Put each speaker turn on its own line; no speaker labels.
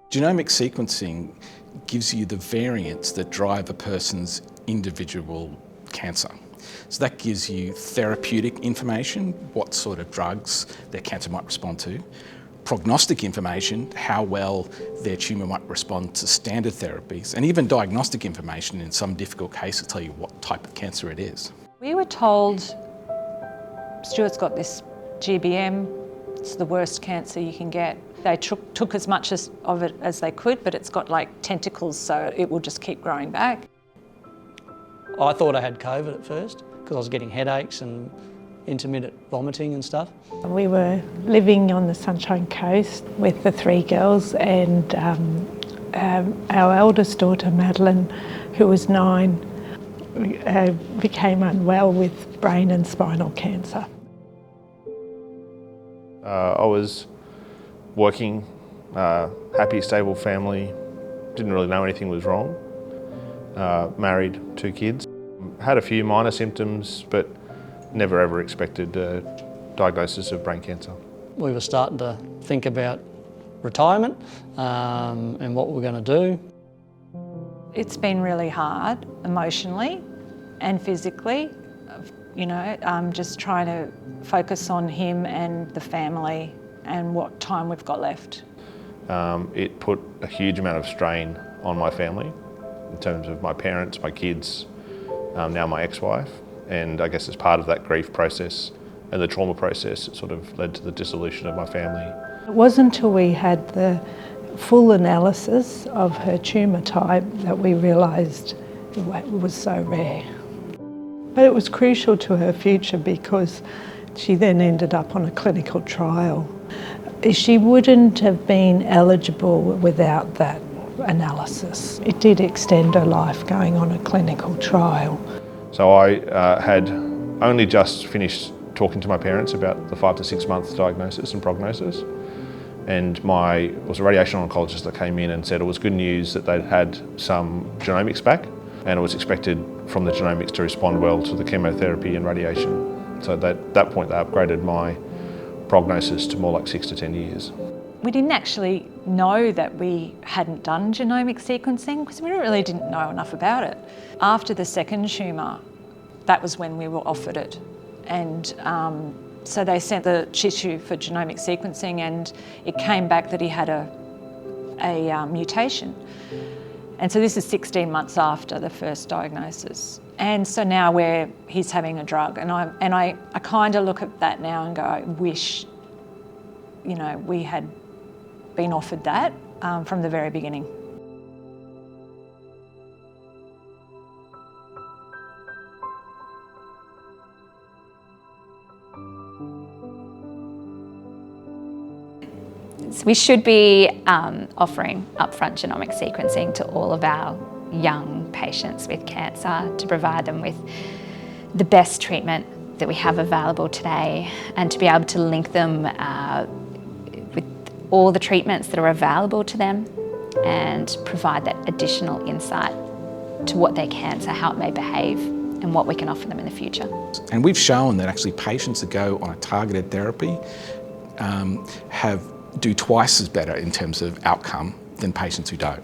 Genomic sequencing gives you the variants that drive a person's individual cancer. So that gives you therapeutic information, what sort of drugs their cancer might respond to, prognostic information, how well their tumour might respond to standard therapies, and even diagnostic information in some difficult cases tell you what type of cancer it is.
We were told, Stuart's got this GBM, it's the worst cancer you can get. They took as much of it as they could, but it's got like tentacles, so it will just keep growing back.
I thought I had COVID at first because I was getting headaches and intermittent vomiting and stuff.
We were living on the Sunshine Coast with the three girls, and our eldest daughter Madeline, who was 9, became unwell with brain and spinal cancer.
I was working, happy, stable family, didn't really know anything was wrong. Married, 2 kids. Had a few minor symptoms, but never ever expected a diagnosis of brain cancer.
We were starting to think about retirement and what we were going to do.
It's been really hard emotionally and physically, you know, just trying to focus on him and the family and what time we've got left.
It put a huge amount of strain on my family in terms of my parents, my kids, now my ex-wife, and I guess as part of that grief process and the trauma process, it sort of led to the dissolution of my family.
It wasn't until we had the full analysis of her tumour type that we realised it was so rare. But it was crucial to her future because she then ended up on a clinical trial. She wouldn't have been eligible without that analysis. It did extend her life going on a clinical trial.
So I had only just finished talking to my parents about the 5 to 6 month diagnosis and prognosis, and it was a radiation oncologist that came in and said it was good news that they'd had some genomics back, and it was expected from the genomics to respond well to the chemotherapy and radiation. So at that point they upgraded my prognosis to more like 6 to 10 years.
We didn't actually know that we hadn't done genomic sequencing because we really didn't know enough about it. After the second tumour, that was when we were offered it. And so they sent the tissue for genomic sequencing, and it came back that he had a mutation. And so this is 16 months after the first diagnosis. And so now he's having a drug. And I kind of look at that now and go, I wish, you know, we had been offered that from the very beginning.
So we should be offering upfront genomic sequencing to all of our young patients with cancer to provide them with the best treatment that we have available today, and to be able to link them with all the treatments that are available to them and provide that additional insight to what their cancer, how it may behave, and what we can offer them in the future.
And we've shown that actually patients that go on a targeted therapy do twice as better in terms of outcome than patients who don't.